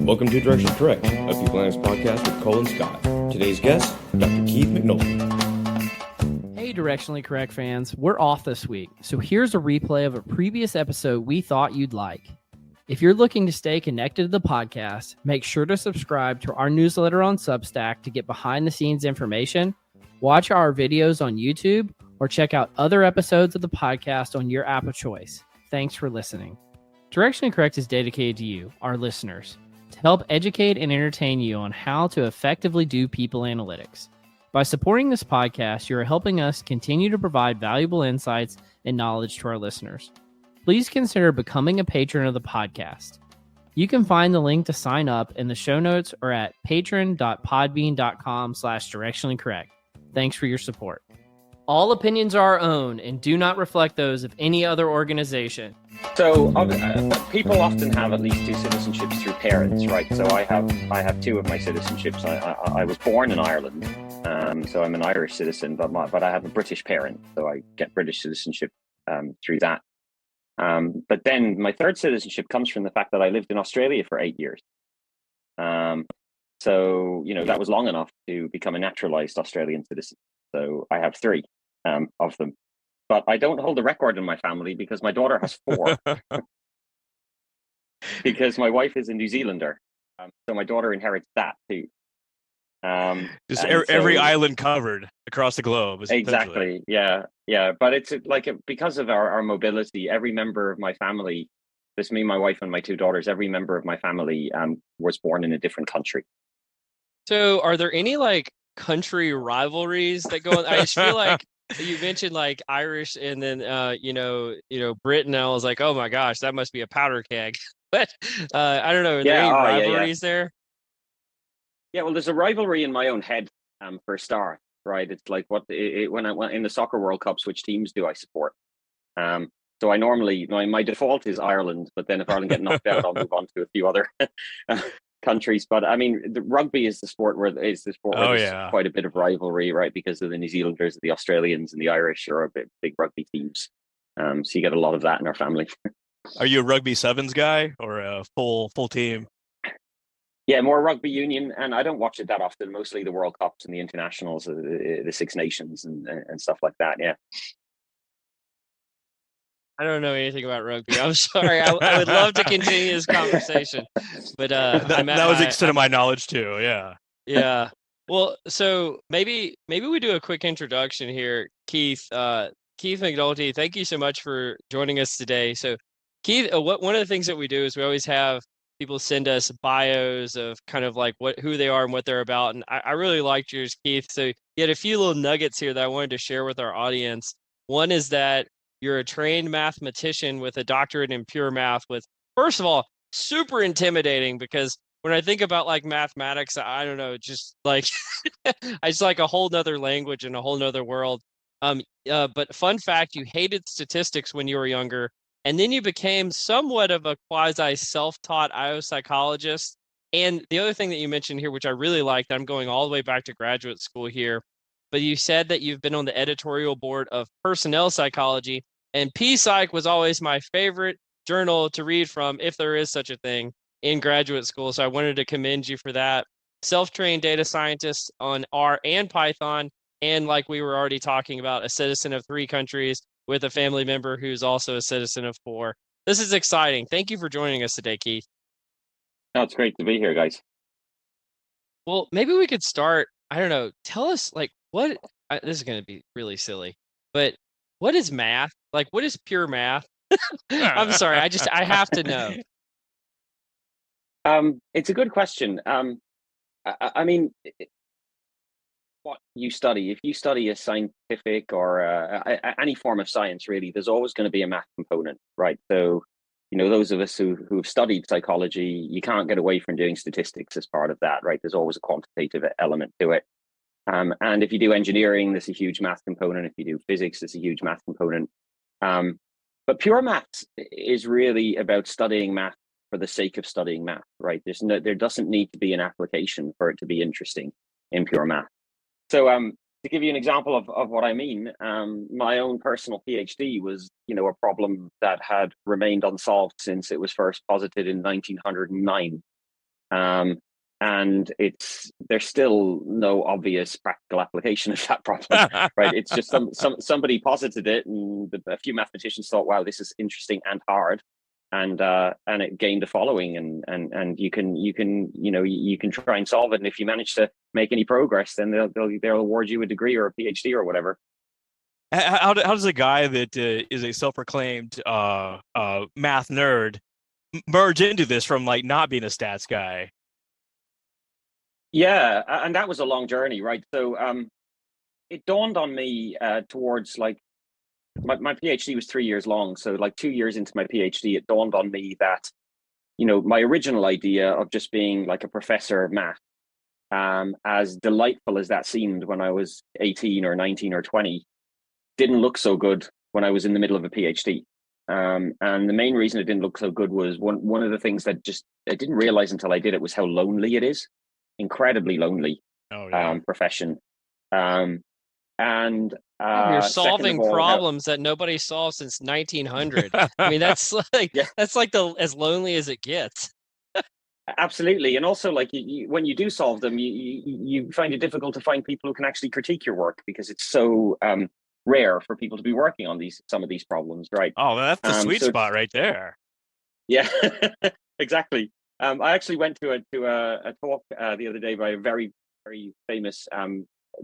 Welcome to Directionally Correct, a People Analytics podcast with Cole and Scott. Today's guest, Dr. Keith McNulty. Hey, Directionally Correct fans, we're off this week, so here's a replay of a previous episode we thought you'd like. If you're looking to stay connected to the podcast, make sure to subscribe to our newsletter on Substack to get behind-the-scenes information, watch our videos on YouTube, or check out other episodes of the podcast on your app of choice. Thanks for listening. Directionally Correct is dedicated to you, our listeners, to help educate and entertain you on how to effectively do people analytics. By supporting this podcast, you're helping us continue to provide valuable insights and knowledge to our listeners. Please consider becoming a patron of the podcast. You can find the link to sign up in the show notes or at patron.podbean.com/directionallycorrect. Thanks for your support. All opinions are our own and do not reflect those of any other organization. So people often have at least two citizenships through parents, right? So I have two of my citizenships. I was born in Ireland, so I'm an Irish citizen, but I have a British parent, so I get British citizenship through that. But then my third citizenship comes from the fact that I lived in Australia for 8 years. So that was long enough to become a naturalized Australian citizen. So I have three of them. But I don't hold the record in my family because my daughter has four. Because my wife is a New Zealander. So my daughter inherits that too. Just every island covered across the globe. Exactly. Yeah. But it's because of our mobility, every member of my family, just me, my wife, and my two daughters, every member of my family was born in a different country. So are there any country rivalries that go on? I just feel like you mentioned Irish and then Britain. I was like, oh my gosh, that must be a powder keg. But I don't know. Are there any rivalries there? Yeah, well, there's a rivalry in my own head for a start, right? It's like when I went in the soccer World Cups, which teams do I support? So I normally, my default is Ireland, but then if Ireland get knocked out, I'll move on to a few other countries. But I mean, the rugby is the sport where there's quite a bit of rivalry, right? Because of the New Zealanders, the Australians, and the Irish are a big rugby teams. So you get a lot of that in our family. Are you a rugby sevens guy or a full team? Yeah, more rugby union, and I don't watch it that often. Mostly the World Cups and the internationals, the Six Nations and stuff like that. Yeah. I don't know anything about rugby. I'm sorry. I would love to continue this conversation, but that was the extent of my knowledge too. Yeah. Yeah. Well, so maybe we do a quick introduction here, Keith. Keith McNulty, thank you so much for joining us today. So, Keith, one of the things that we do is we always have people send us bios of kind of who they are and what they're about, and I really liked yours, Keith. So you had a few little nuggets here that I wanted to share with our audience. One is that you're a trained mathematician with a doctorate in pure math, with, first of all, super intimidating because when I think about mathematics, I don't know, just it's like a whole nother language and a whole nother world. But fun fact, you hated statistics when you were younger, and then you became somewhat of a quasi self-taught IO psychologist. And the other thing that you mentioned here, which I really liked, I'm going all the way back to graduate school here, but you said that you've been on the editorial board of Personnel Psychology, and P-Psych was always my favorite journal to read from, if there is such a thing, in graduate school. So I wanted to commend you for that. Self-trained data scientist on R and Python, and like we were already talking about, a citizen of 3 countries with a family member who's also a citizen of 4. This is exciting. Thank you for joining us today, Keith. No, it's great to be here, guys. Well, maybe we could start, I don't know, tell us what, this is going to be really silly, but what is math? What is pure math? I'm sorry, I have to know. It's a good question. I mean, what you study, if you study a scientific or any form of science, really, there's always going to be a math component, right? So, those of us who've studied psychology, you can't get away from doing statistics as part of that, right? There's always a quantitative element to it. And if you do engineering, there's a huge math component. If you do physics, there's a huge math component. But pure maths is really about studying math for the sake of studying math, right? There doesn't need to be an application for it to be interesting in pure math. So to give you an example of what I mean, my own personal PhD was, a problem that had remained unsolved since it was first posited in 1909. And there's still no obvious practical application of that problem, right? It's just somebody posited it, and a few mathematicians thought, "Wow, this is interesting and hard," and it gained a following, and you can try and solve it, and if you manage to make any progress, then they'll award you a degree or a PhD or whatever. How does a guy that is a self-proclaimed math nerd merge into this from like not being a stats guy? Yeah, and that was a long journey, right? So it dawned on me towards like my PhD was 3 years long. So like 2 years into my PhD, it dawned on me that, my original idea of just being like a professor of math, as delightful as that seemed when I was 18 or 19 or 20, didn't look so good when I was in the middle of a PhD. And the main reason it didn't look so good was one of the things that just I didn't realize until I did it was how lonely it is. Incredibly lonely profession. And you're solving problems that nobody solved since 1900. I mean, that's like that's like as lonely as it gets. Absolutely. And also, like, when you do solve them, you find it difficult to find people who can actually critique your work, because it's so rare for people to be working on some of these problems, right? Oh, that's the sweet spot right there. Yeah, exactly. I actually went to a talk the other day by a very, very famous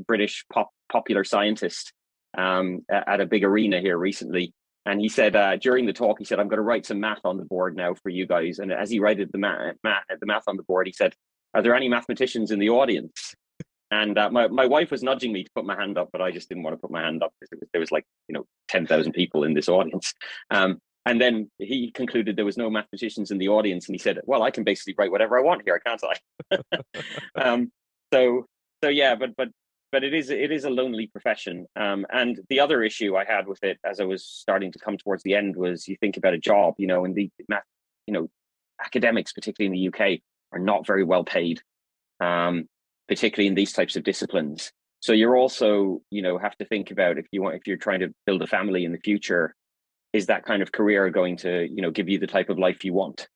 British popular scientist at a big arena here recently. And he said during the talk, he said, "I'm going to write some math on the board now for you guys." And as he wrote the math on the board, he said, "Are there any mathematicians in the audience?" And my wife was nudging me to put my hand up, but I just didn't want to put my hand up because there was like 10,000 people in this audience. And then he concluded there was no mathematicians in the audience, and he said, "Well, I can basically write whatever I want here, can't I?" So yeah, but it is a lonely profession. And the other issue I had with it as I was starting to come towards the end was, you think about a job, and the math, academics, particularly in the UK, are not very well paid, particularly in these types of disciplines. So you're also, have to think about if you're trying to build a family in the future, is that kind of career going to, give you the type of life you want?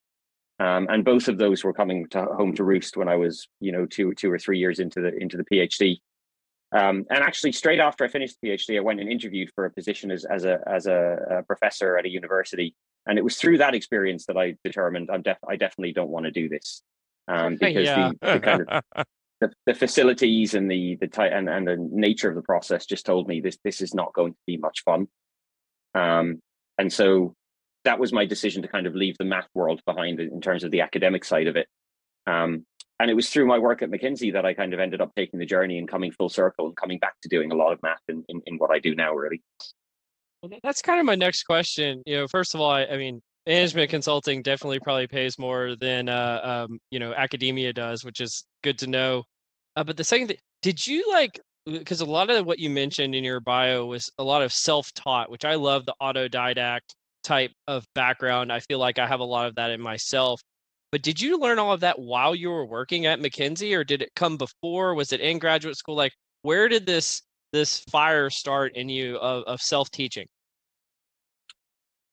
And both of those were coming home to roost when I was, 2 or 3 years into the PhD. And actually, straight after I finished the PhD, I went and interviewed for a position as a professor at a university, and it was through that experience that I determined I definitely don't want to do this, because the kind of the facilities and the nature of the process just told me this is not going to be much fun. And so that was my decision to kind of leave the math world behind in terms of the academic side of it. And it was through my work at McKinsey that I kind of ended up taking the journey and coming full circle and coming back to doing a lot of math in what I do now, really. Well, that's kind of my next question. First of all, I mean, management consulting definitely probably pays more than academia does, which is good to know. But the second thing, did you because a lot of what you mentioned in your bio was a lot of self-taught, which I love, the autodidact type of background. I feel like I have a lot of that in myself. But did you learn all of that while you were working at McKinsey, or did it come before? Was it in graduate school? Like, where did this fire start in you of self-teaching?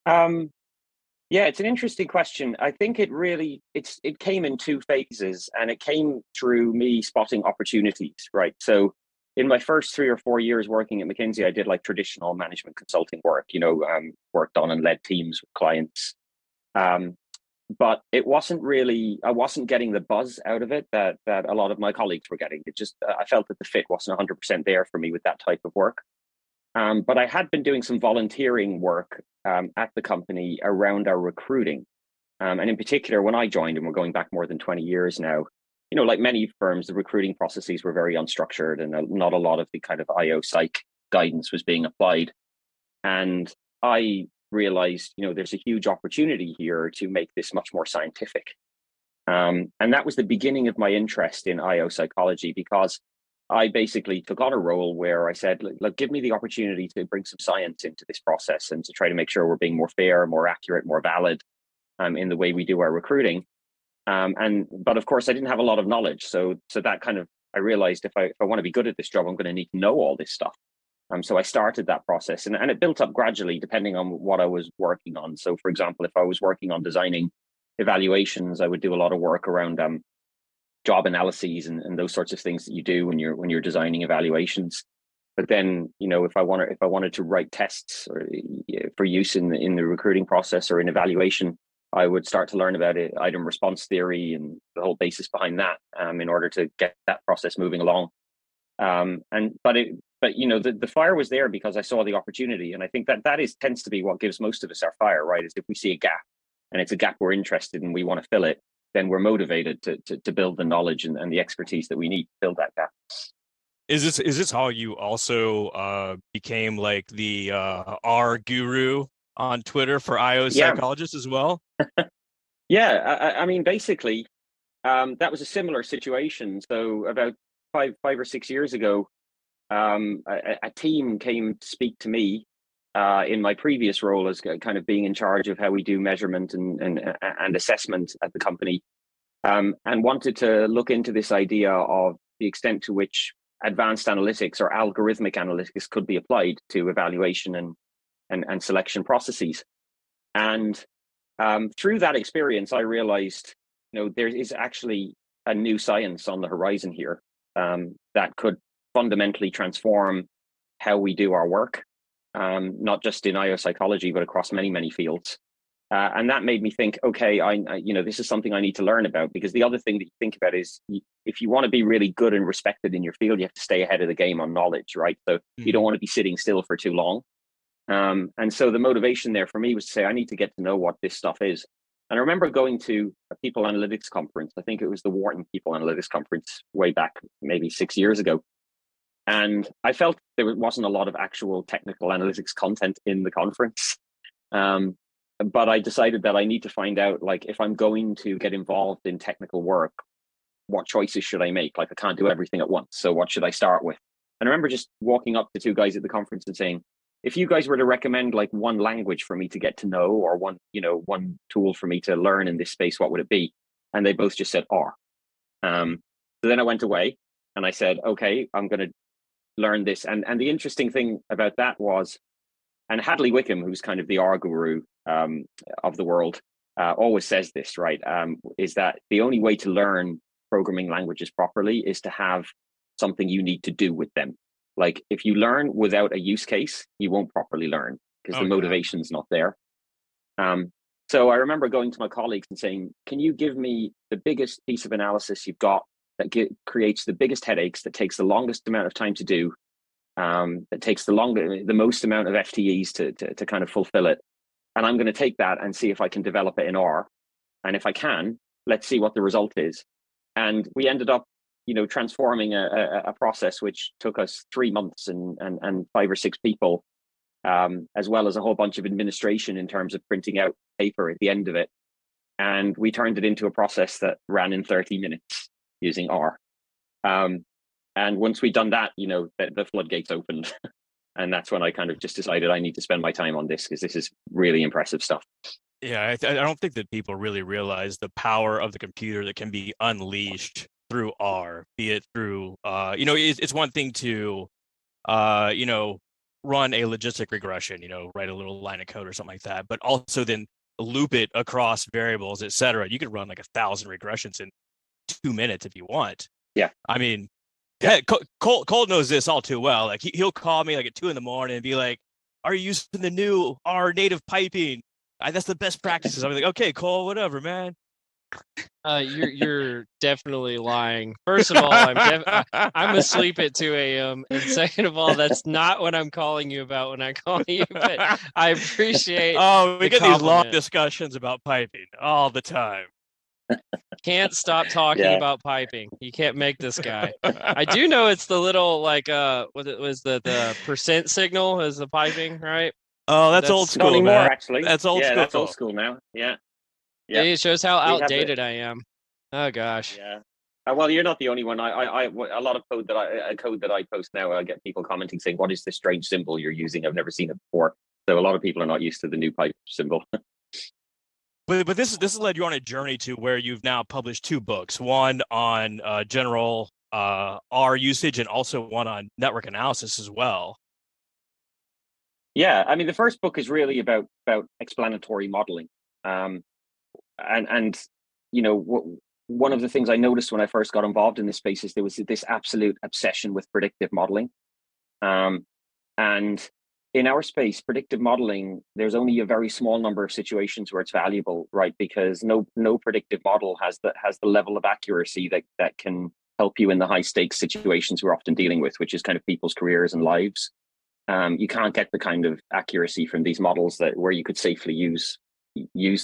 Yeah, it's an interesting question. I think it came in two phases, and it came through me spotting opportunities, right? So in my first 3 or 4 years working at McKinsey, I did like traditional management consulting work, worked on and led teams with clients. But I wasn't getting the buzz out of it that a lot of my colleagues were getting. It just, I felt that the fit wasn't 100% there for me with that type of work. But I had been doing some volunteering work at the company around our recruiting. And in particular, when I joined, and we're going back more than 20 years now, like many firms, the recruiting processes were very unstructured, and not a lot of the kind of IO psych guidance was being applied. And I realized, there's a huge opportunity here to make this much more scientific. And that was the beginning of my interest in IO psychology, because I basically took on a role where I said, look, give me the opportunity to bring some science into this process and to try to make sure we're being more fair, more accurate, more valid in the way we do our recruiting. But of course, I didn't have a lot of knowledge. So that kind of, I realized if I want to be good at this job, I'm going to need to know all this stuff. So I started that process, and it built up gradually depending on what I was working on. So for example, if I was working on designing evaluations, I would do a lot of work around job analyses and those sorts of things that you do when you're designing evaluations. But then, if I wanted to write tests or for use in the recruiting process or in evaluation, I would start to learn about it, item response theory and the whole basis behind that, in order to get that process moving along. But the fire was there because I saw the opportunity, and I think that tends to be what gives most of us our fire, right? Is if we see a gap, and it's a gap we're interested in, we want to fill it, then we're motivated to build the knowledge and the expertise that we need to fill that gap. Is this how you also became like the R guru on Twitter for IO psychologists as well? Yeah, I mean, basically, that was a similar situation. So about five or 6 years ago, a team came to speak to me in my previous role as kind of being in charge of how we do measurement and assessment at the company, and wanted to look into this idea of the extent to which advanced analytics or algorithmic analytics could be applied to evaluation and selection processes. And through that experience, I realized, there is actually a new science on the horizon here, that could fundamentally transform how we do our work, not just in IO psychology, but across many, many fields. And that made me think, okay, this is something I need to learn about, because the other thing that you think about is, if you want to be really good and respected in your field, you have to stay ahead of the game on knowledge, right? So you don't want to be sitting still for too long. And so the motivation there for me was to say, I need to get to know what this stuff is. And I remember going to a people analytics conference. I think it was the Wharton People Analytics Conference way back maybe 6 years ago. And I felt there wasn't a lot of actual technical analytics content in the conference. But I decided that I need to find out, like, if I'm going to get involved in technical work, what choices should I make? Like, I can't do everything at once. So what should I start with? And I remember just walking up to two guys at the conference and saying, if you guys were to recommend like one language for me to get to know, or one tool for me to learn in this space, what would it be? And they both just said R. So then I went away and I said, okay, I'm going to learn this. And the interesting thing about that was, and Hadley Wickham, who's kind of the R guru of the world, always says this, right? Is that the only way to learn programming languages properly is to have something you need to do with them. Like, if you learn without a use case, you won't properly learn, because the motivation's not there. So I remember going to my colleagues and saying, can you give me the biggest piece of analysis you've got that creates the biggest headaches, that takes the longest amount of time to do, that takes the most amount of FTEs to kind of fulfill it. And I'm going to take that and see if I can develop it in R. And if I can, let's see what the result is. And we ended up, transforming a process which took us 3 months and 5 or 6 people, as well as a whole bunch of administration in terms of printing out paper at the end of it. And we turned it into a process that ran in 30 minutes using R. And once we'd done that, the floodgates opened. And that's when I kind of just decided I need to spend my time on this, because this is really impressive stuff. Yeah, I don't think that people really realize the power of the computer that can be unleashed through R, be it through, it's one thing to, run a logistic regression, write a little line of code or something like that, but also then loop it across variables, et cetera. You could run like 1,000 regressions in 2 minutes if you want. Yeah. I mean, yeah, Cole knows this all too well. Like he'll call me like at 2 a.m. and be like, "Are you using the new R native piping? That's the best practices." I'm like, "Okay, Cole, whatever, man." You're definitely lying. First of all, I'm asleep at 2 a.m. And second of all, that's not what I'm calling you about when I call you. But I appreciate. Oh, we get these long compliment. discussions about piping all the time. Can't stop talking Yeah. about piping. You can't make this guy. I do know it's the little what it was the percent signal is the piping, right? Oh, that's old Not school, anymore, man. actually. That's old school. That's old school now. Yeah. Yeah. It shows how We have outdated I am. Oh gosh. Yeah. Well, you're not the only one. A lot of code that I post now, I get people commenting saying, "What is this strange symbol you're using? I've never seen it before." So a lot of people are not used to the new pipe symbol. But this has led you on a journey to where you've now published 2 books, one on general R usage and also one on network analysis as well. Yeah, I mean, the first book is really about explanatory modeling, and one of the things I noticed when I first got involved in this space is there was this absolute obsession with predictive modeling. And in our space, predictive modeling, there's only a very small number of situations where it's valuable, right? Because no predictive model has the level of accuracy that can help you in the high stakes situations we're often dealing with, which is kind of people's careers and lives. You can't get the kind of accuracy from these models where you could safely use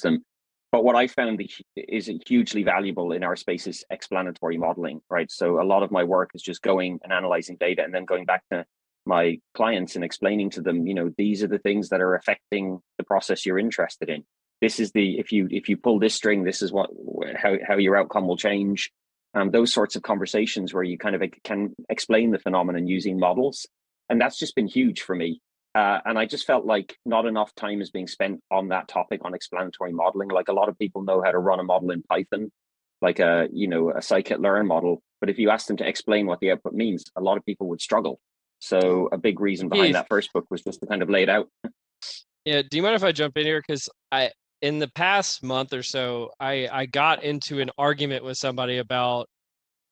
them. But what I found is hugely valuable in our space is explanatory modeling, right? So a lot of my work is just going and analyzing data and then going back to my clients and explaining to them, these are the things that are affecting the process you're interested in. This is if you pull this string, this is how your outcome will change. Those sorts of conversations where you kind of can explain the phenomenon using models. And that's just been huge for me. And I just felt like not enough time is being spent on that topic, on explanatory modeling. Like a lot of people know how to run a model in Python, like a scikit-learn model. But if you ask them to explain what the output means, a lot of people would struggle. So a big reason behind that first book was just to kind of lay it out. Yeah. Do you mind if I jump in here? Because in the past month or so, I got into an argument with somebody about,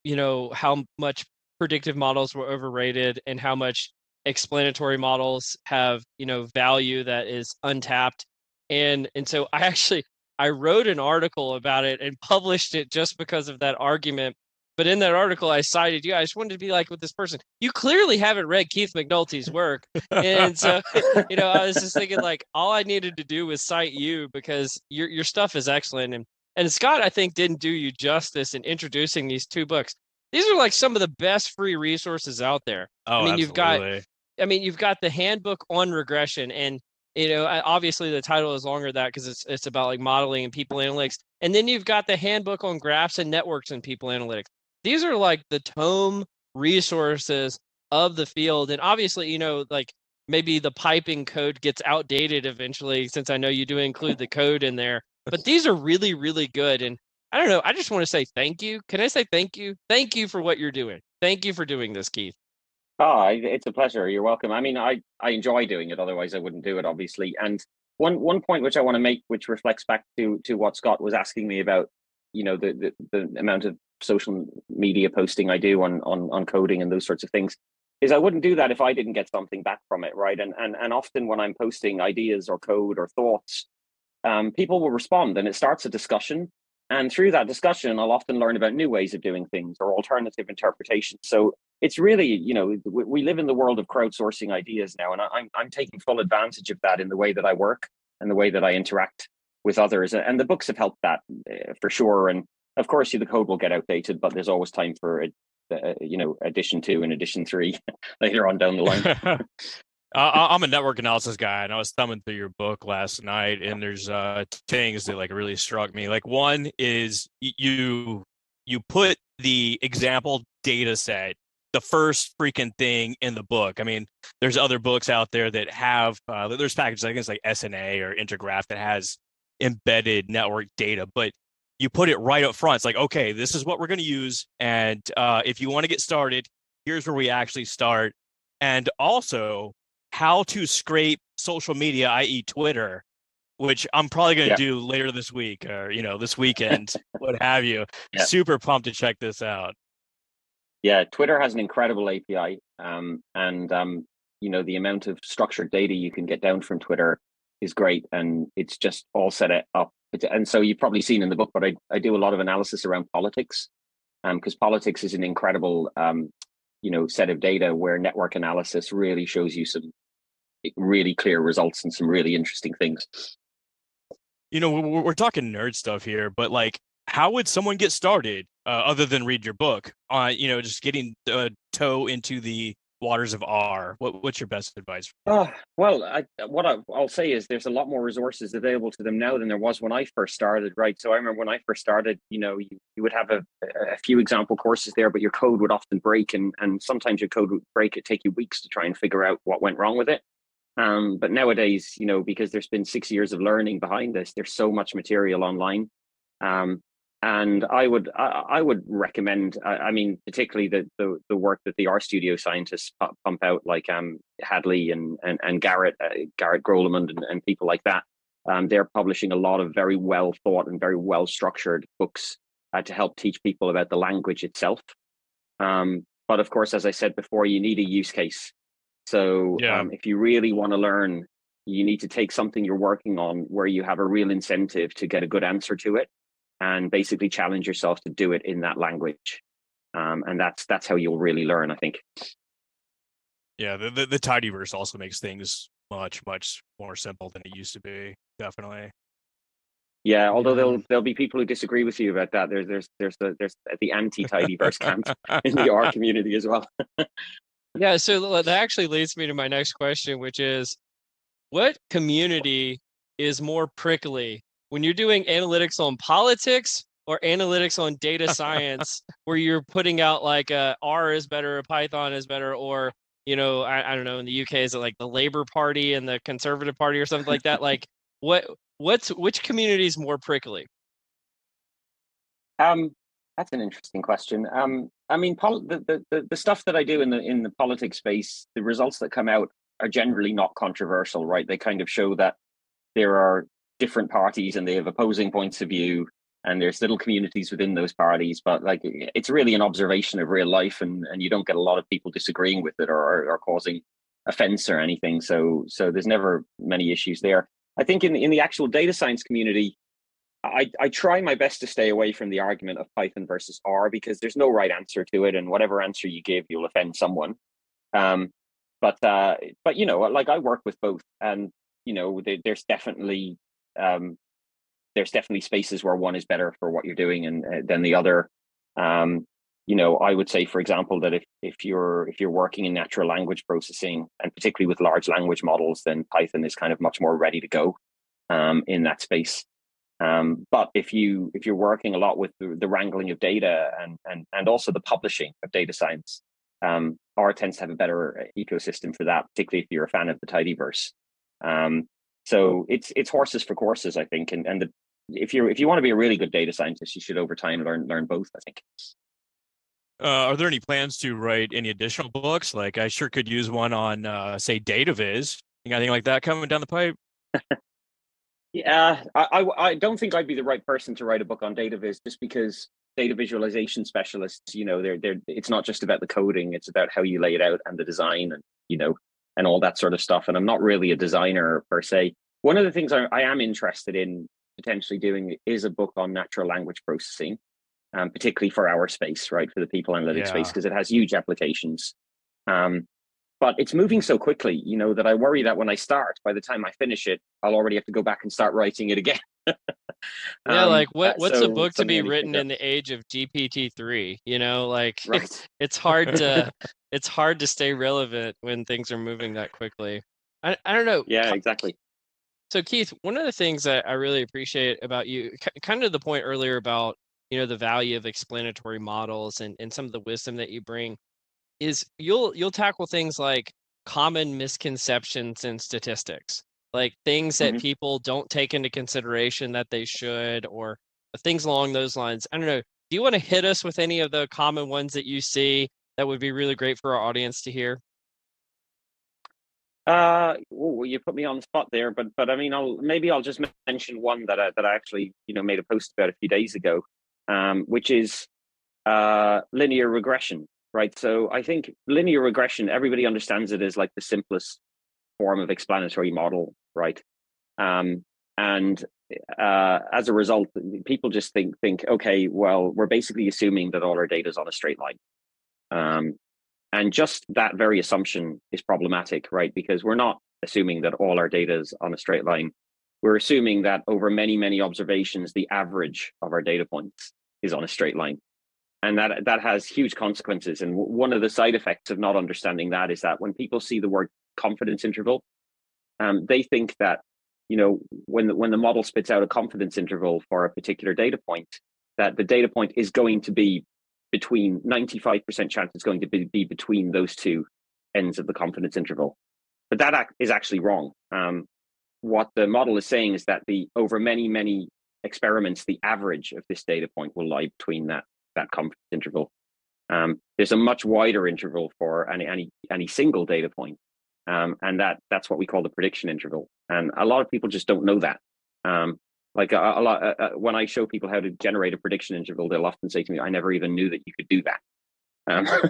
how much predictive models were overrated and how much explanatory models have, value that is untapped. And so I wrote an article about it and published it just because of that argument. But in that article, I cited you. I just wanted to be like with this person. You clearly haven't read Keith McNulty's work, and so I was just thinking like all I needed to do was cite you because your stuff is excellent. And Scott, I think, didn't do you justice in introducing these two books. These are like some of the best free resources out there. Oh, I mean, absolutely. you've got the handbook on regression, and obviously the title is longer than that because it's about like modeling and people analytics, and then you've got the handbook on graphs and networks and people analytics. These are like the tome resources of the field. And obviously, like maybe the piping code gets outdated eventually, since I know you do include the code in there. But these are really, really good. And I don't know, I just want to say thank you. Can I say thank you? Thank you for what you're doing. Thank you for doing this, Keith. Oh, it's a pleasure. You're welcome. I mean, I enjoy doing it. Otherwise, I wouldn't do it, obviously. And one point which I want to make, which reflects back to what Scott was asking me about, the amount of social media posting I do on coding and those sorts of things, is I wouldn't do that if I didn't get something back from it, right? And often when I'm posting ideas or code or thoughts, people will respond and it starts a discussion. And through that discussion, I'll often learn about new ways of doing things or alternative interpretations. So it's really, we live in the world of crowdsourcing ideas now, and I'm taking full advantage of that in the way that I work and the way that I interact with others. And the books have helped that for sure. And of course, the code will get outdated, but there's always time for edition 2 and edition 3 later on down the line. I'm a network analysis guy, and I was thumbing through your book last night, and there's things that like really struck me. Like one is you put the example data set, the first freaking thing in the book. I mean, there's other books out there that have there's packages, I think it's like SNA or Intergraph that has embedded network data, but you put it right up front. It's like, okay, this is what we're going to use, and if you want to get started, here's where we actually start, and also how to scrape social media, i.e. Twitter, which I'm probably going to do later this week or, this weekend, what have you. Yeah. Super pumped to check this out. Yeah, Twitter has an incredible API. The amount of structured data you can get down from Twitter is great. And it's just all set up. And so you've probably seen in the book, but I do a lot of analysis around politics, because politics is an incredible set of data where network analysis really shows you some really clear results and some really interesting things. We're talking nerd stuff here, but like, how would someone get started other than read your book on, just getting a toe into the waters of R? What's your best advice? Well, I'll say is there's a lot more resources available to them now than there was when I first started, right? So I remember when I first started, you would have a few example courses there, but your code would often break, and sometimes your code would break. It'd take you weeks to try and figure out what went wrong with it. But nowadays, because there's been 6 years of learning behind this, there's so much material online. And I would recommend, particularly the work that the RStudio scientists pump out, like Hadley and Garrett Grolemund and people like that. They're publishing a lot of very well thought and very well structured books to help teach people about the language itself. But of course, as I said before, you need a use case. So if you really want to learn, you need to take something you're working on where you have a real incentive to get a good answer to it, and basically challenge yourself to do it in that language. And that's how you'll really learn, I think. Yeah, the tidyverse also makes things much more simple than it used to be. Definitely. Yeah, although there'll be people who disagree with you about that. There's the anti-tidyverse camp in the R community as well. Yeah, so that actually leads me to my next question, which is, what community is more prickly when you're doing analytics on politics or analytics on data science, where you're putting out like R is better, Python is better, or I don't know, in the UK, is it like the Labour Party and the Conservative Party or something like that? Like which community is more prickly? That's an interesting question. I mean, the stuff that I do in the politics space, the results that come out are generally not controversial, right? They kind of show that there are different parties and they have opposing points of view, and there's little communities within those parties. But like, it's really an observation of real life, and you don't get a lot of people disagreeing with it or causing offense or anything. So there's never many issues there. I think in the actual data science community, I try my best to stay away from the argument of Python versus R, because there's no right answer to it, and whatever answer you give, you'll offend someone. But like, I work with both, and there's definitely spaces where one is better for what you're doing and than the other. I would say, for example, that if you're working in natural language processing, and particularly with large language models, then Python is kind of much more ready to go in that space. But if you're working a lot with the wrangling of data and also the publishing of data science, R tends to have a better ecosystem for that, particularly if you're a fan of the tidyverse. So it's horses for courses, I think. And if you want to be a really good data scientist, you should over time learn both, I think. Are there any plans to write any additional books? Like, I sure could use one on, say, data viz. You got anything like that coming down the pipe? Yeah, I don't think I'd be the right person to write a book on data viz, just because data visualization specialists, it's not just about the coding, it's about how you lay it out and the design and all that sort of stuff. And I'm not really a designer per se. One of the things I am interested in potentially doing is a book on natural language processing, particularly for our space, right, for the people analytics space, because it has huge applications. But it's moving so quickly, that I worry that when I start, by the time I finish it, I'll already have to go back and start writing it again. Yeah, like what's a book to be written in the age of GPT-3? Like, right. it's hard to stay relevant when things are moving that quickly. I don't know. Yeah, exactly. So Keith, one of the things that I really appreciate about you, kind of the point earlier about the value of explanatory models and some of the wisdom that you bring, is you'll tackle things like common misconceptions in statistics, like things that people don't take into consideration that they should, or things along those lines. I don't know. Do you want to hit us with any of the common ones that you see that would be really great for our audience to hear? You put me on the spot there, but I mean, I'll just mention one that I actually made a post about a few days ago, which is linear regression. Right. So I think linear regression, everybody understands it as like the simplest form of explanatory model. Right. And as a result, people just think, OK, well, we're basically assuming that all our data is on a straight line. And just that very assumption is problematic. Right. Because we're not assuming that all our data is on a straight line. We're assuming that over many, many observations, the average of our data points is on a straight line. And that has huge consequences. And one of the side effects of not understanding that is that when people see the word confidence interval, they think that, when the model spits out a confidence interval for a particular data point, that the data point is going to be between 95% chance it's going to be between those two ends of the confidence interval. But that is actually wrong. What the model is saying is that over many, many experiments, the average of this data point will lie between that confidence interval. There's a much wider interval for any single data point, and that's what we call the prediction interval. And a lot of people just don't know that. Like a lot when I show people how to generate a prediction interval, they'll often say to me, "I never even knew that you could do that."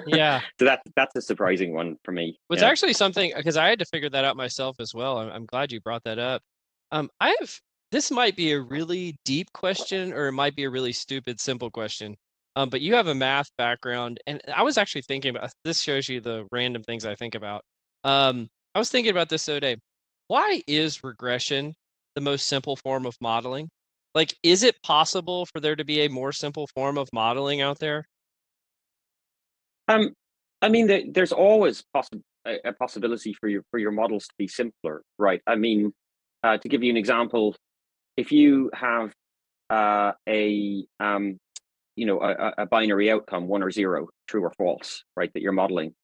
Yeah. So that's a surprising one for me. It's actually something because I had to figure that out myself as well. I'm glad you brought that up. I have this might be a really deep question or it might be a really stupid, simple question. But you have a math background, and I was actually thinking about this. Shows you the random things I think about. I was thinking about this the other day. Why is regression the most simple form of modeling? Like, is it possible for there to be a more simple form of modeling out there? I mean, there's always a possibility for your models to be simpler, right? I mean, to give you an example, if you have a a binary outcome, 1 or 0, true or false, right, that you're modeling,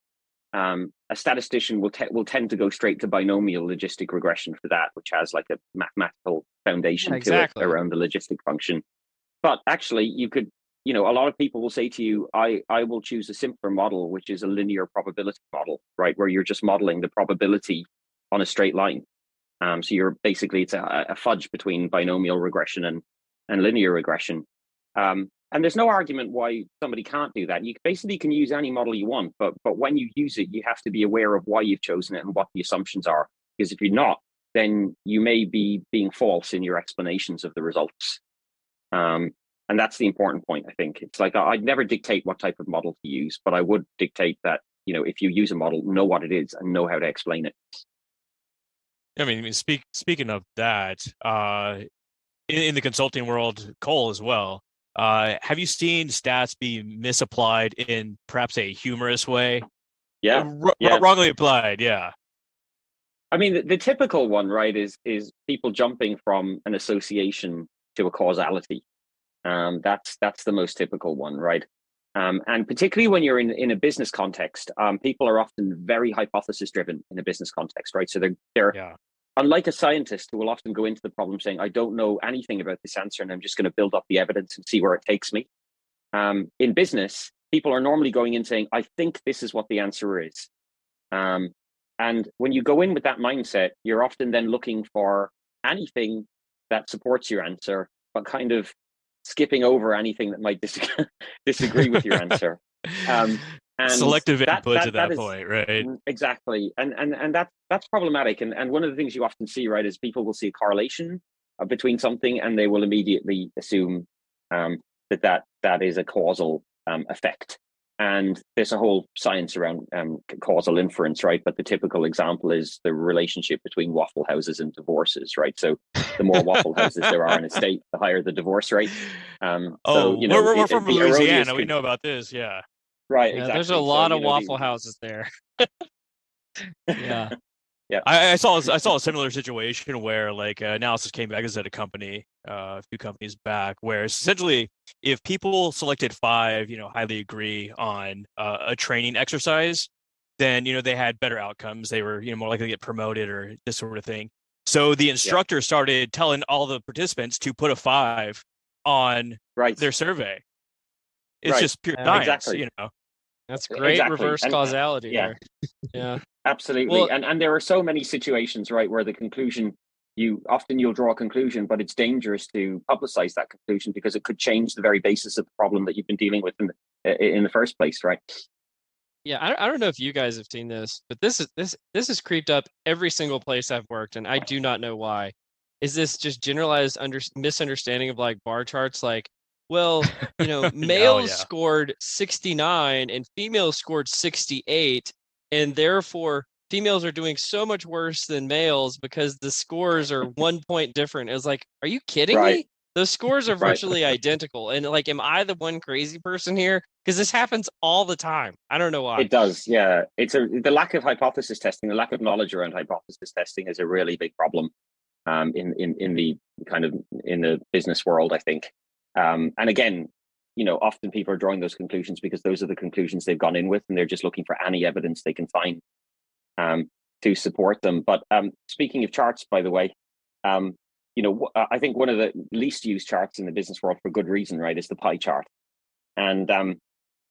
a statistician will tend to go straight to binomial logistic regression for that, which has like a mathematical foundation Yeah, to it exactly. around the logistic function. But actually, you could, a lot of people will say to you, I will choose a simpler model, which is a linear probability model, right, where you're just modeling the probability on a straight line. So it's a fudge between binomial regression and linear regression. And there's no argument why somebody can't do that. You basically can use any model you want, but when you use it, you have to be aware of why you've chosen it and what the assumptions are. Because if you're not, then you may be being false in your explanations of the results. And that's the important point, I think. It's like I'd never dictate what type of model to use, but I would dictate that, if you use a model, know what it is and know how to explain it. I mean, speaking of that, in the consulting world, Cole as well. Have you seen stats be misapplied in perhaps a humorous way? Yeah, yeah. Wrongly applied. Yeah. I mean, the typical one, right, is people jumping from an association to a causality. That's the most typical one, right? And particularly when you're in a business context, people are often very hypothesis driven in a business context, right? So they're unlike a scientist who will often go into the problem saying, I don't know anything about this answer and I'm just going to build up the evidence and see where it takes me. In business, people are normally going in saying, I think this is what the answer is. And when you go in with that mindset, you're often then looking for anything that supports your answer, but kind of skipping over anything that might disagree with your answer. And selective inputs that at that is, point, right? Exactly. And that's problematic. And one of the things you often see, right, is people will see a correlation between something and they will immediately assume that is a causal effect. And there's a whole science around causal inference, right? But the typical example is the relationship between waffle houses and divorces, right? So the more waffle houses there are in a state, the higher the divorce rate. We're from Louisiana. We know about this, yeah. Right, Yeah, exactly. there's a lot of Waffle Houses there. Yeah. Yeah. I saw a similar situation where like analysis came back at a company, a few companies back, where essentially if people selected 5, highly agree on a training exercise, then they had better outcomes. They were more likely to get promoted or this sort of thing. So the instructor started telling all the participants to put a 5 on their survey. It's just pure science, exactly. That's great reverse causality there. Yeah. Absolutely. Well, and there are so many situations, right, where the conclusion, you'll draw a conclusion, but it's dangerous to publicize that conclusion because it could change the very basis of the problem that you've been dealing with in the first place, right? Yeah, I don't know if you guys have seen this, but this has creeped up every single place I've worked, and I do not know why. Is this just generalized misunderstanding of like bar charts? Like, well, males scored 69 and females scored 68, and therefore females are doing so much worse than males because the scores are 1 point different. It was like, are you kidding me? Those scores are virtually identical. And like, am I the one crazy person here? Because this happens all the time. I don't know why. It does, yeah. The lack of hypothesis testing, the lack of knowledge around hypothesis testing is a really big problem in the business world, I think. And again, often people are drawing those conclusions because those are the conclusions they've gone in with, and they're just looking for any evidence they can find to support them. But speaking of charts, by the way, I think one of the least used charts in the business world for good reason, right, is the pie chart. And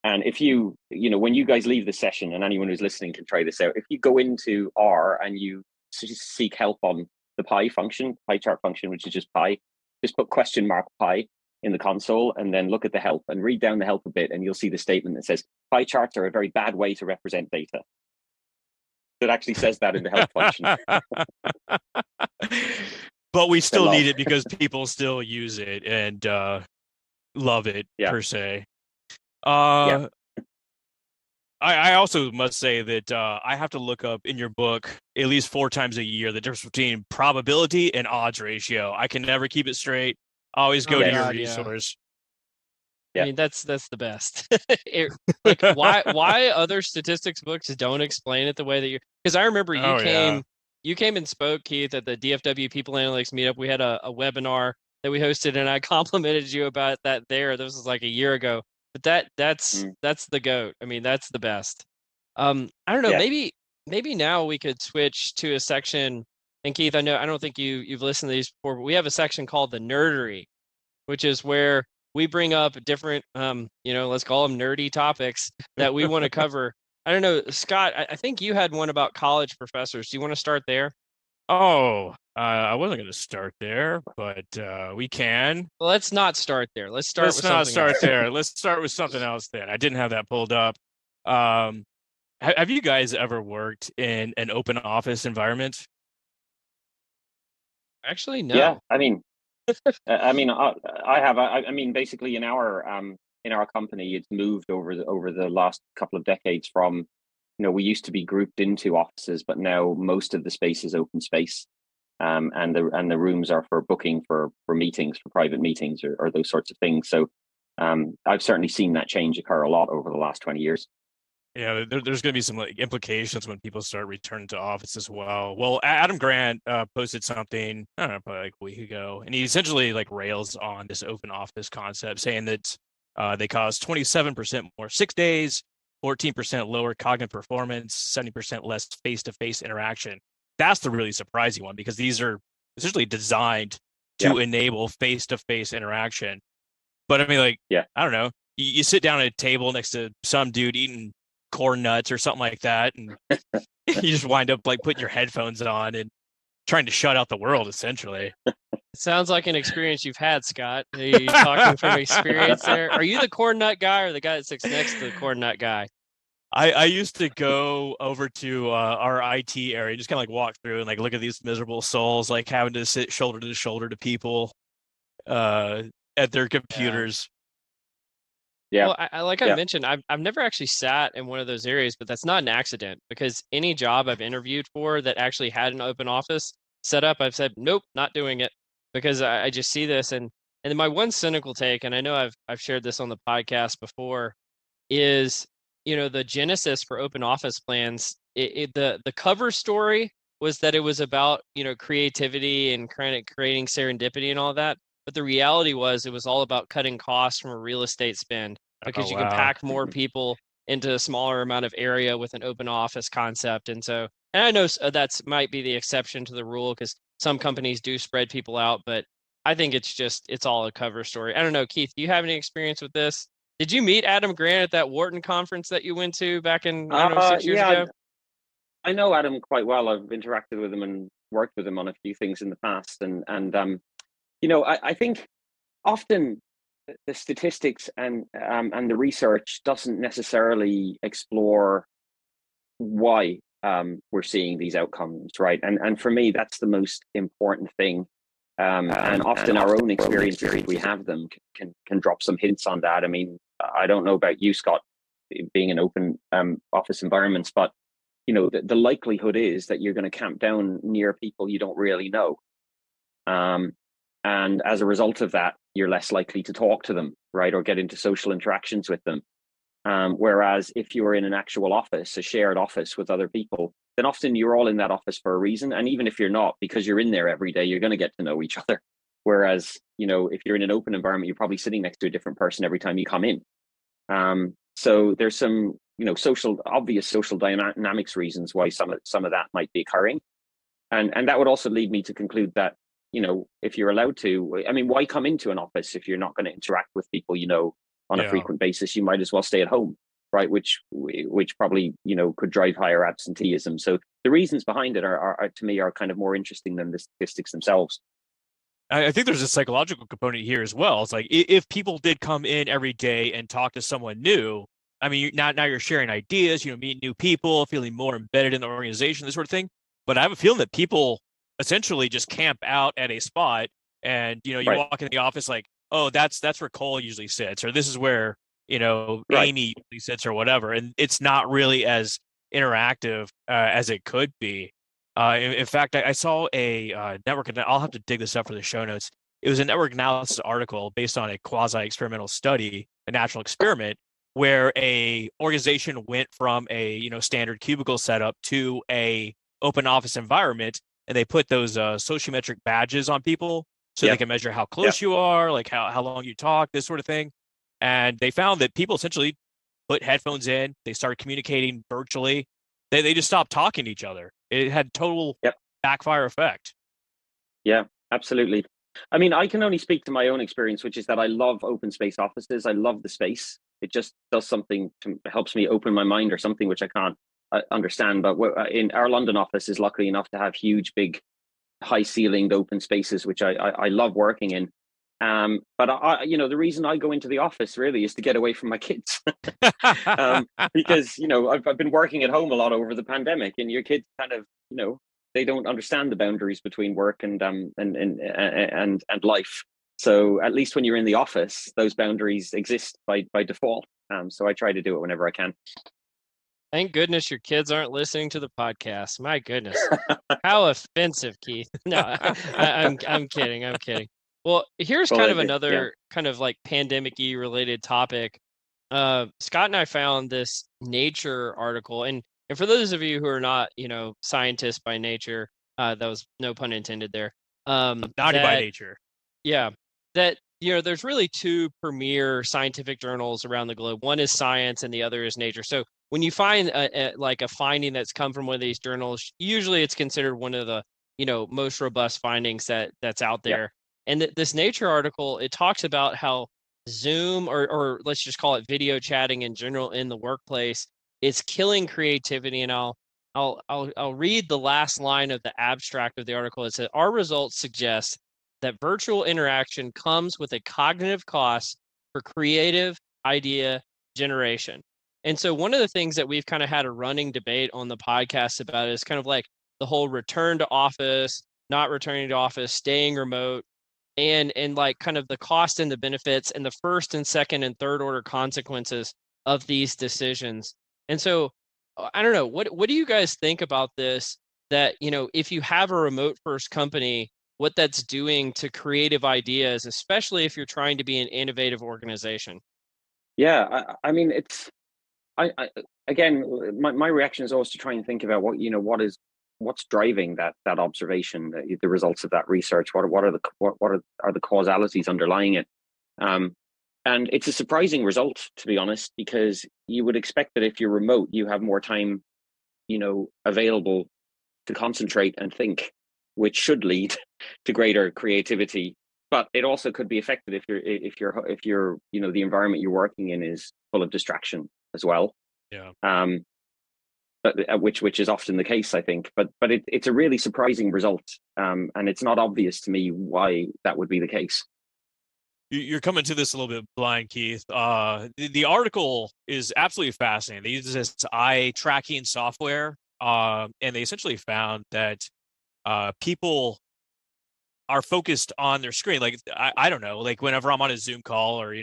if when you guys leave the session, and anyone who's listening can try this out, if you go into R and you seek help on the pie chart function, which is just pi, just put question mark pie in the console and then look at the help and read down the help a bit, and you'll see the statement that says pie charts are a very bad way to represent data. It actually says that in the help function. But we still need it because people still use it and love it per se. I also must say that I have to look up in your book at least 4 times a year the difference between probability and odds ratio. I can never keep it straight. Always go to your resource. Yeah. I mean, that's the best. Like, why other statistics books don't explain it the way that you? Because I remember you came and spoke, Keith, at the DFW People Analytics meetup. We had a webinar that we hosted, and I complimented you about that there. This was like a year ago. But that's the GOAT. I mean, that's the best. I don't know. Maybe now we could switch to a section. And Keith, I don't think you've listened to these before, but we have a section called the nerdery, which is where we bring up different, let's call them nerdy topics that we want to cover. I don't know, Scott. I think you had one about college professors. Do you want to start there? Oh, I wasn't going to start there, but we can. Well, let's not start there. Let's start with something else. There. Let's start with something else then. I didn't have that pulled up. Have you guys ever worked in an open office environment? Actually, no. Yeah, I mean, I have. I mean, basically, in our company, it's moved over the last couple of decades from, we used to be grouped into offices, but now most of the space is open space, and the rooms are for booking for meetings, for private meetings, or those sorts of things. So I've certainly seen that change occur a lot over the last 20 years. Yeah, there's going to be some implications when people start returning to office as well. Well, Adam Grant posted something, I don't know, probably like a week ago, and he essentially rails on this open office concept, saying that they cause 27% more sick days, 14% lower cognitive performance, 70% less face-to-face interaction. That's the really surprising one, because these are essentially designed to enable face-to-face interaction. But I mean, I don't know, you sit down at a table next to some dude eating corn nuts or something like that, and you just wind up putting your headphones on and trying to shut out the world, essentially. It sounds like an experience you've had, Scott. Are you talking from experience there? Are you the corn nut guy or the guy that sits next to the corn nut guy? I used to go over to our IT area, just kind of walk through and look at these miserable souls, having to sit shoulder to shoulder to people at their computers. Yeah. Well, I mentioned, I've never actually sat in one of those areas, but that's not an accident, because any job I've interviewed for that actually had an open office set up, I've said, nope, not doing it, because I just see this. And then my one cynical take, and I know I've shared this on the podcast before, is, the genesis for open office plans, the cover story was that it was about, creativity and kind of creating serendipity and all that. But the reality was it was all about cutting costs from a real estate spend, because you can pack more people into a smaller amount of area with an open office concept. And I know that's might be the exception to the rule, because some companies do spread people out, but I think it's all a cover story. I don't know, Keith, do you have any experience with this? Did you meet Adam Grant at that Wharton conference that you went to back in 6 years ago? I know Adam quite well. I've interacted with him and worked with him on a few things in the past, and I think often the statistics and the research doesn't necessarily explore why we're seeing these outcomes, right? And for me, that's the most important thing. And often our own experiences, if we have them, can drop some hints on that. I mean, I don't know about you, Scott, being in open office environments, but the likelihood is that you're going to camp down near people you don't really know. And as a result of that, you're less likely to talk to them, right, or get into social interactions with them. Whereas if you're in an actual office, a shared office with other people, then often you're all in that office for a reason. And even if you're not, because you're in there every day, you're going to get to know each other. Whereas, if you're in an open environment, you're probably sitting next to a different person every time you come in. So there's some, obvious social dynamics reasons why some of that might be occurring. And that would also lead me to conclude that, if you're allowed to, I mean, why come into an office if you're not going to interact with people, on a frequent basis? You might as well stay at home, right? Which probably, could drive higher absenteeism. So the reasons behind it are to me, are kind of more interesting than the statistics themselves. I think there's a psychological component here as well. It's like if people did come in every day and talk to someone new, I mean, now you're sharing ideas, meeting new people, feeling more embedded in the organization, this sort of thing. But I have a feeling that people essentially just camp out at a spot, and you Right. walk in the office like, oh, that's where Cole usually sits, or this is where Right. Amy usually sits, or whatever, and it's not really as interactive as it could be. In fact, I saw a network, and I'll have to dig this up for the show notes. It was a network analysis article based on a quasi-experimental study, a natural experiment, where a organization went from a standard cubicle setup to a open office environment, and they put those sociometric badges on people so they Yep. can measure how close you are, like how long you talk, this sort of thing. And they found that people essentially put headphones in, they started communicating virtually. They just stopped talking to each other. It had total Yep. backfire effect. Yeah, absolutely. I mean, I can only speak to my own experience, which is that I love open space offices. I love the space. It just does something to helps me open my mind or something which I can't understand. But in our London office is lucky enough to have huge, big, high ceilinged open spaces, which I love working in. But the reason I go into the office really is to get away from my kids, because I've been working at home a lot over the pandemic, and your kids kind of they don't understand the boundaries between work and life. So at least when you're in the office, those boundaries exist by default. So I try to do it whenever I can. Thank goodness your kids aren't listening to the podcast. My goodness, how offensive, Keith. No, I'm kidding. I'm kidding. Well, here's Well, kind of yeah. another kind of like pandemic-y related topic. Scott and I found this Nature article, and for those of you who are not, scientists by nature, that was no pun intended there. Naughty by that nature. Yeah, that there's really two premier scientific journals around the globe. One is Science, and the other is Nature. So when you find like a finding that's come from one of these journals, usually it's considered one of the most robust findings that's out Yeah. there. And this Nature article, it talks about how Zoom, or let's just call it video chatting in general in the workplace, is killing creativity. And I'll read the last line of the abstract of the article. It says, our results suggest that virtual interaction comes with a cognitive cost for creative idea generation. And so one of the things that we've kind of had a running debate on the podcast about is kind of like the whole return to office, not returning to office, staying remote, and like kind of the cost and the benefits and the first and second and third order consequences of these decisions. And so I don't know, what do you guys think about this, that if you have a remote first company, what that's doing to creative ideas, especially if you're trying to be an innovative organization? Yeah, I mean, it's I again, my reaction is always to try and think about what's driving that observation, the results of that research. What are the causalities underlying it? And it's a surprising result, to be honest, because you would expect that if you're remote, you have more time, available to concentrate and think, which should lead to greater creativity. But it also could be affected if the environment you're working in is full of distraction as well. Yeah. But which is often the case, I think. But it's a really surprising result, and it's not obvious to me why that would be the case. You're coming to this a little bit blind, Keith. The article is absolutely fascinating. They use this eye tracking software, and they essentially found that people are focused on their screen. Like I don't know, like whenever I'm on a Zoom call or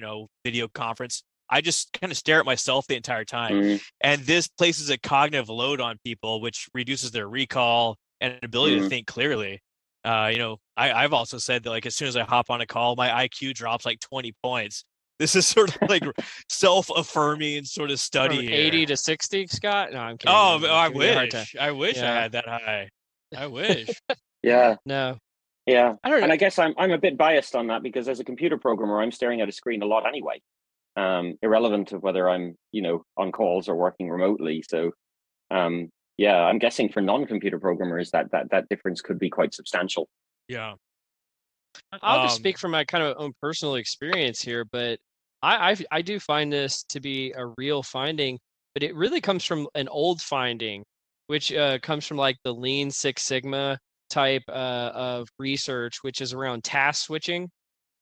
video conference, I just kind of stare at myself the entire time. Mm. And this places a cognitive load on people, which reduces their recall and ability to think clearly. I've also said that, like, as soon as I hop on a call, my IQ drops like 20 points. This is sort of like self-affirming sort of study From here. 80 to 60, Scott? No, I'm kidding. Oh, I'm I giving you a hard time. wish. I wish I Yeah. had that high. I wish. Yeah. No, Yeah. I don't know. And I guess I'm a bit biased on that, because as a computer programmer, I'm staring at a screen a lot anyway, irrelevant of whether I'm, on calls or working remotely. So, yeah, I'm guessing for non-computer programmers that difference could be quite substantial. Yeah. I'll just speak from my kind of own personal experience here, but I do find this to be a real finding, but it really comes from an old finding, which comes from like the Lean Six Sigma type of research, which is around task switching.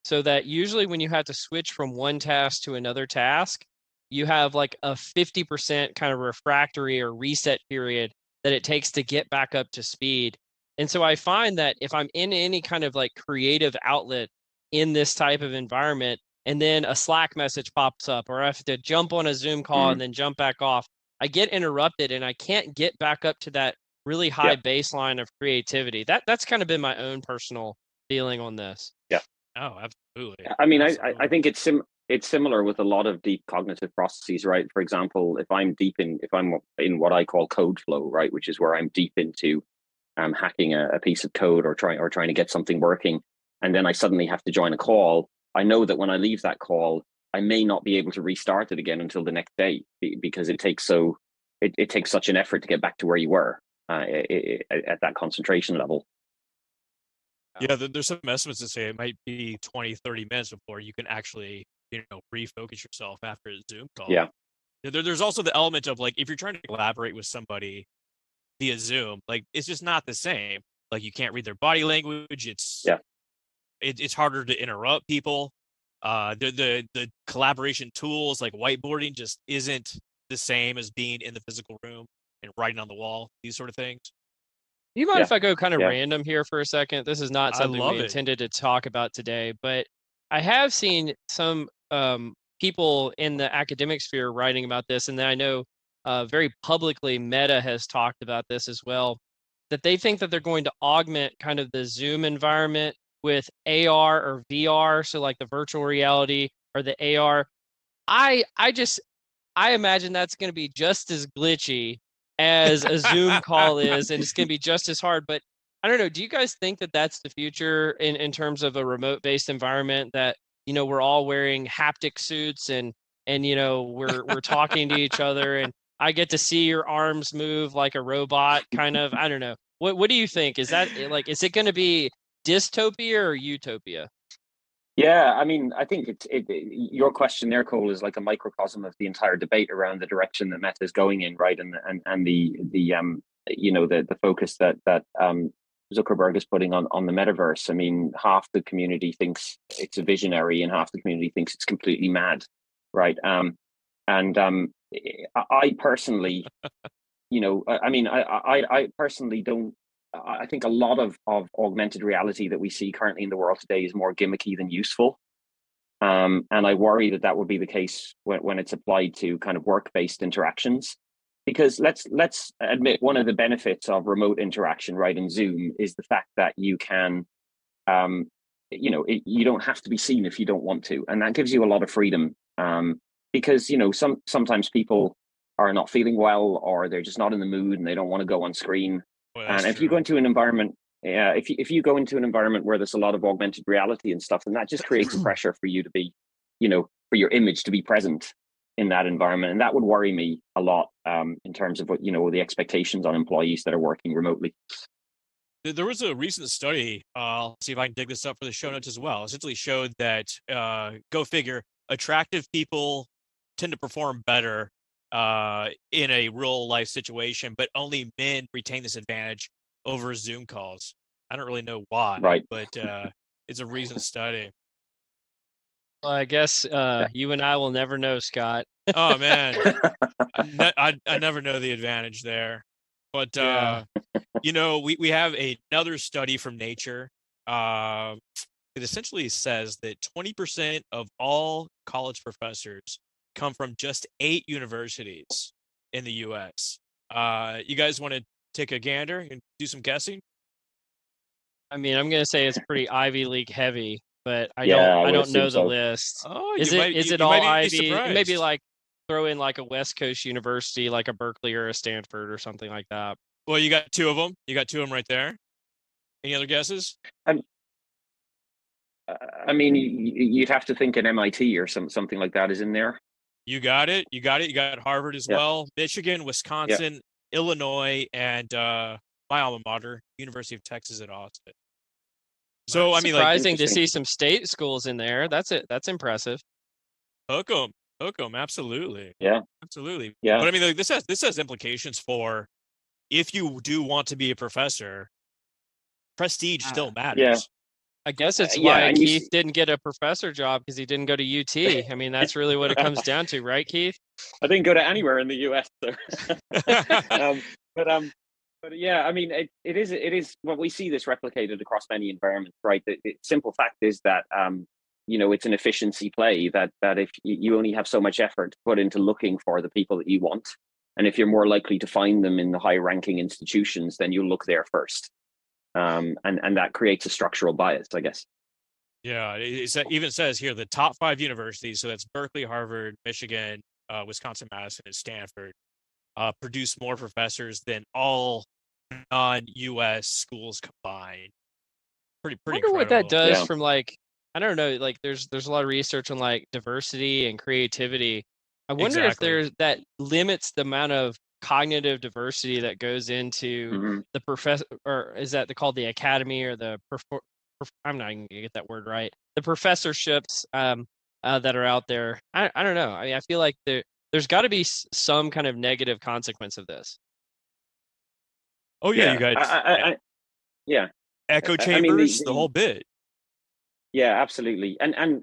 So that usually when you have to switch from one task to another task, you have like a 50% kind of refractory or reset period that it takes to get back up to speed. And so I find that if I'm in any kind of like creative outlet in this type of environment, and then a Slack message pops up, or I have to jump on a Zoom call and then jump back off, I get interrupted and I can't get back up to that really high baseline of creativity. That's kind of been my own personal feeling on this. Yeah. Oh, absolutely. I mean, Absolutely. I think it's similar with a lot of deep cognitive processes, right? For example, if I'm in what I call code flow, right, which is where I'm deep into hacking a piece of code or trying to get something working, and then I suddenly have to join a call, I know that when I leave that call, I may not be able to restart it again until the next day because it takes such an effort to get back to where you were at that concentration level. Yeah, there's some estimates that say it might be 20, 30 minutes before you can actually, refocus yourself after a Zoom call. Yeah. There's also the element of like, if you're trying to collaborate with somebody via Zoom, like it's just not the same. Like you can't read their body language. It's harder to interrupt people. The collaboration tools like whiteboarding just isn't the same as being in the physical room and writing on the wall, these sort of things. You mind if I go kind of random here for a second? This is not something we intended to talk about today, but I have seen some people in the academic sphere writing about this, and then I know very publicly Meta has talked about this as well, that they think that they're going to augment kind of the Zoom environment with AR or VR, so like the virtual reality or the AR. I imagine that's going to be just as glitchy as a Zoom call is, and it's going to be just as hard. But I don't know. Do you guys think that that's the future in terms of a remote-based environment, that we're all wearing haptic suits and we're talking to each other, and I get to see your arms move like a robot, kind of? I don't know. What do you think? Is it going to be dystopia or utopia? Yeah, I mean, I think your question there, Cole, is like a microcosm of the entire debate around the direction that Meta is going in, right? And the focus that Zuckerberg is putting on the metaverse. I mean, half the community thinks it's a visionary, and half the community thinks it's completely mad, right? I personally, I personally don't. I think a lot of augmented reality that we see currently in the world today is more gimmicky than useful. And I worry that would be the case when it's applied to kind of work-based interactions. Because let's admit, one of the benefits of remote interaction, right, in Zoom is the fact that you can, you don't have to be seen if you don't want to. And that gives you a lot of freedom because, sometimes people are not feeling well, or they're just not in the mood and they don't want to go on screen. Well, and if you go into an environment, if you go into an environment where there's a lot of augmented reality and stuff, then that just creates a pressure for you to be, for your image to be present in that environment. And that would worry me a lot in terms of what, the expectations on employees that are working remotely. There was a recent study, I'll see if I can dig this up for the show notes as well, essentially showed that, go figure, attractive people tend to perform better in a real life situation, but only men retain this advantage over Zoom calls. I don't really know why, right? But it's a recent study. Well, I guess you and I will never know, Scott. Oh man, I never know the advantage there. But we have another study from Nature. It essentially says that 20% of all college professors come from just 8 universities in the U.S. You guys want to take a gander and do some guessing? I mean, I'm going to say it's pretty Ivy League heavy, but I I don't know the so. list. Oh, is it you all might be Ivy? surprised. Maybe like throw in like a West Coast university, like a Berkeley or a Stanford or something like that. Well, you got 2 of them. You got 2 of them right there. Any other guesses? I mean, you'd have to think an MIT or something like that is in there. You got it. You got Harvard as well. Michigan, Wisconsin, Illinois, and my alma mater, University of Texas at Austin. So I mean, surprising to see some state schools in there. That's it. That's impressive. Hook 'em, absolutely. Yeah, absolutely. Yeah, but I mean, this has implications for if you do want to be a professor. prestige still Yeah. matters. I guess it's Yeah, why and you Keith see, didn't get a professor job because he didn't go to UT. I mean, that's really what it comes down to, right, Keith? I didn't go to anywhere in the US, so. um, but but yeah, I mean, it is well, we see this replicated across many environments, right? The simple fact is that it's an efficiency play that if you only have so much effort to put into looking for the people that you want, and if you're more likely to find them in the high-ranking institutions, then you'll look there first, and that creates a structural bias, I guess. Yeah, it even says here the top 5 universities, so that's Berkeley, Harvard, Michigan, Wisconsin, Madison, and Stanford, produce more professors than all non-US schools combined. I Pretty wonder what that incredible. does Yeah. from like, I don't know, like there's a lot of research on like diversity and creativity. I wonder if Exactly. there's that limits the amount of cognitive diversity that goes into Mhm. the professor, or is that called the academy or the I'm not even gonna get that word right. The professorships that are out there. I don't know. I mean, I feel like there's got to be some kind of negative consequence of this. Oh yeah, you Yeah, got yeah. echo I mean, chambers, the whole bit. yeah, absolutely. And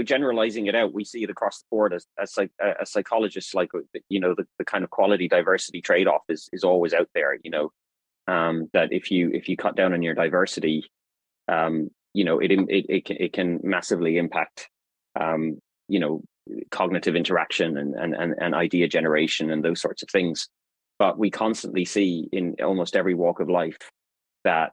generalizing it out, we see it across the board as psychologists, like, the kind of quality diversity trade-off is always out there, that if you cut down on your diversity, it can massively impact, um, you know, cognitive interaction and idea generation and those sorts of things. But we constantly see in almost every walk of life that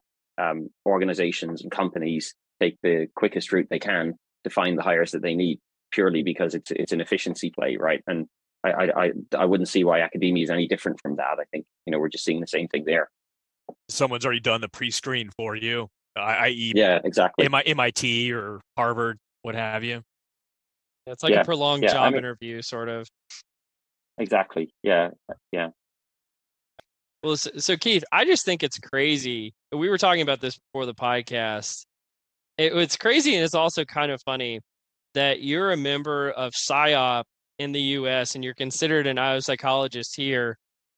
organizations and companies take the quickest route they can to find the hires that they need, purely because it's an efficiency play, right? And I wouldn't see why academia is any different from that. I think we're just seeing the same thing there. Someone's already done the pre-screen for you, i.e., Yeah, exactly. MIT or Harvard, what have you. It's like a Yeah, prolonged yeah. I job mean, interview, sort of. exactly. Yeah, yeah. Well, so Keith, I just think it's crazy. We were talking about this before the podcast. It's crazy, and it's also kind of funny that you're a member of PSYOP in the U.S. and you're considered an IO psychologist here,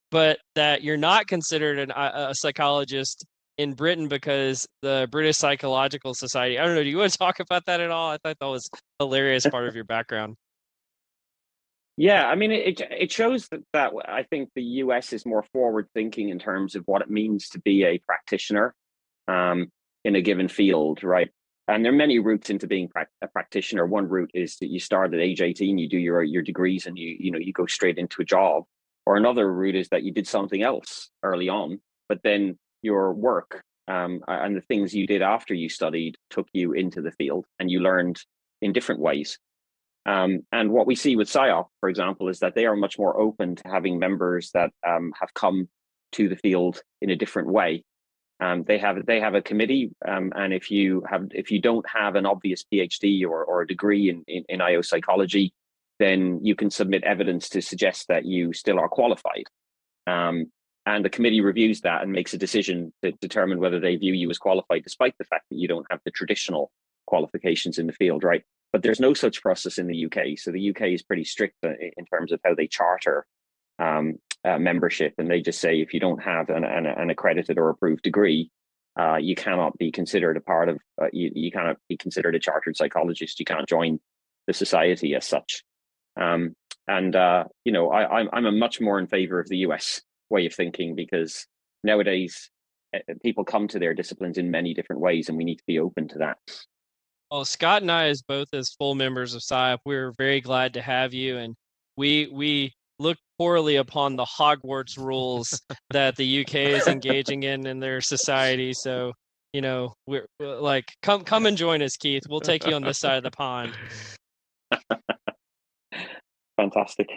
but that you're not considered a psychologist in Britain because the British Psychological Society. I don't know. Do you want to talk about that at all? I thought that was a hilarious part of your background. Yeah, I mean, it shows that I think the US is more forward thinking in terms of what it means to be a practitioner, um, in a given field, right? And there are many routes into being a practitioner. One route is that you start at age 18, you do your degrees, and you go straight into a job. Or another route is that you did something else early on, but then your work, and the things you did after you studied took you into the field, and you learned in different ways. And what we see with PSYOP, for example, is that they are much more open to having members that have come to the field in a different way. They have a committee, and if you don't have an obvious PhD or a degree in IO psychology, then you can submit evidence to suggest that you still are qualified. And the committee reviews that and makes a decision to determine whether they view you as qualified, despite the fact that you don't have the traditional qualifications in the field, right? But there's no such process in the UK. So the UK is pretty strict in terms of how they charter membership, and they just say if you don't have an accredited or approved degree, you cannot be considered a part of. You cannot be considered a chartered psychologist. You can't join the society as such. I'm a much more in favor of the US way of thinking, because nowadays people come to their disciplines in many different ways, and we need to be open to that. Well, Scott and I, as both as full members of PSYOP, we're very glad to have you, and we look poorly upon the Hogwarts rules that the UK is engaging in their society. So, we're like, come and join us, Keith. We'll take you on this side of the pond. Fantastic.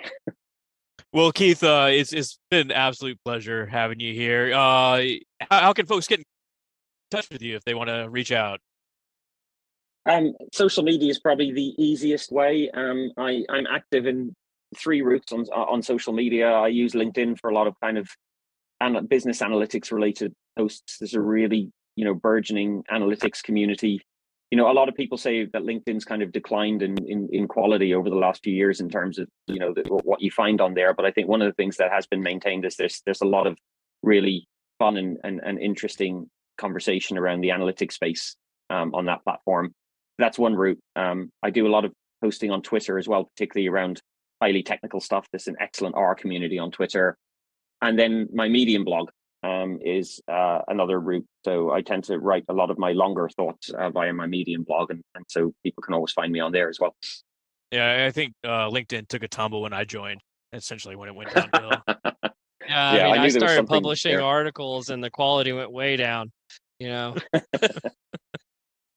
Well, Keith, it's been an absolute pleasure having you here. How can folks get in touch with you if they want to reach out? Social media is probably the easiest way. I'm active in 3 routes on social media. I use LinkedIn for a lot of kind of business analytics related posts. There's a really burgeoning analytics community. A lot of people say that LinkedIn's kind of declined in quality over the last few years in terms of what you find on there. But I think one of the things that has been maintained is there's a lot of really fun and interesting conversation around the analytics space on that platform. That's one route. I do a lot of posting on Twitter as well, particularly around highly technical stuff. There's an excellent R community on Twitter. And then my Medium blog is another route. So I tend to write a lot of my longer thoughts via my Medium blog. And so people can always find me on there as well. Yeah, I think LinkedIn took a tumble when I joined, essentially when it went downhill. Yeah, Yeah, I mean, I I knew there was started something publishing there. articles and the quality went way down, you know.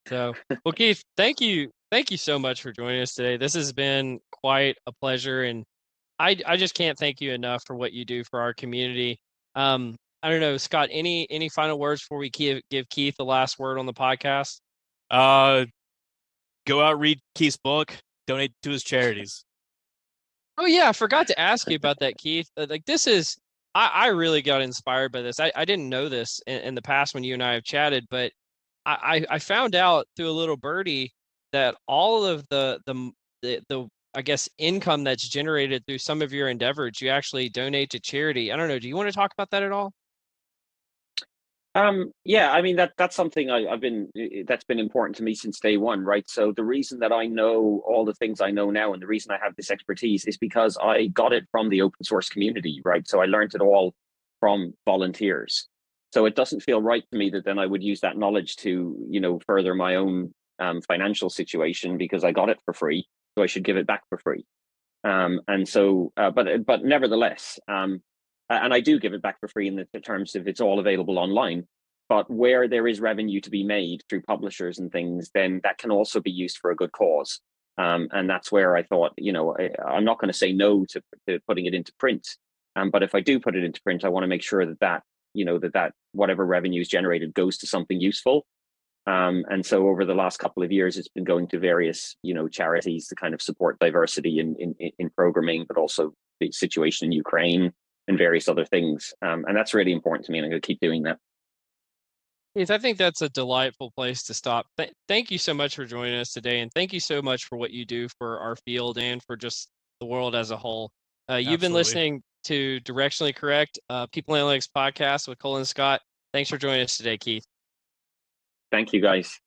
So, well, Keith, thank you so much for joining us today. This has been quite a pleasure, and I just can't thank you enough for what you do for our community. I don't know, Scott, any final words before we give Keith the last word on the podcast? Go out, read Keith's book, donate to his charities. Oh yeah, I forgot to ask you about that, Keith. Like this is, I really got inspired by this. I didn't know this in the past when you and I have chatted, but I found out through a little birdie that all of the I guess income that's generated through some of your endeavors, you actually donate to charity. I don't know. Do you want to talk about that at all? Yeah, I mean that's something that's been important to me since day one, right? So the reason that I know all the things I know now and the reason I have this expertise is because I got it from the open source community, right? So I learned it all from volunteers. So it doesn't feel right to me that then I would use that knowledge to, further my own financial situation because I got it for free. So I should give it back for free. But nevertheless, and I do give it back for free in the terms of it's all available online. But where there is revenue to be made through publishers and things, then that can also be used for a good cause. And that's where I thought, I'm not going to say no to putting it into print. But if I do put it into print, I want to make sure that whatever revenue is generated goes to something useful. And so over the last couple of years, it's been going to various, charities to kind of support diversity in programming, but also the situation in Ukraine and various other things. And that's really important to me, and I'm going to keep doing that. Keith, I think that's a delightful place to stop. Thank you so much for joining us today, and thank you so much for what you do for our field and for just the world as a whole. You've been listening to Directionally Correct, People Analytics Podcast with Colin Scott. Thanks for joining us today, Keith. Thank you, guys.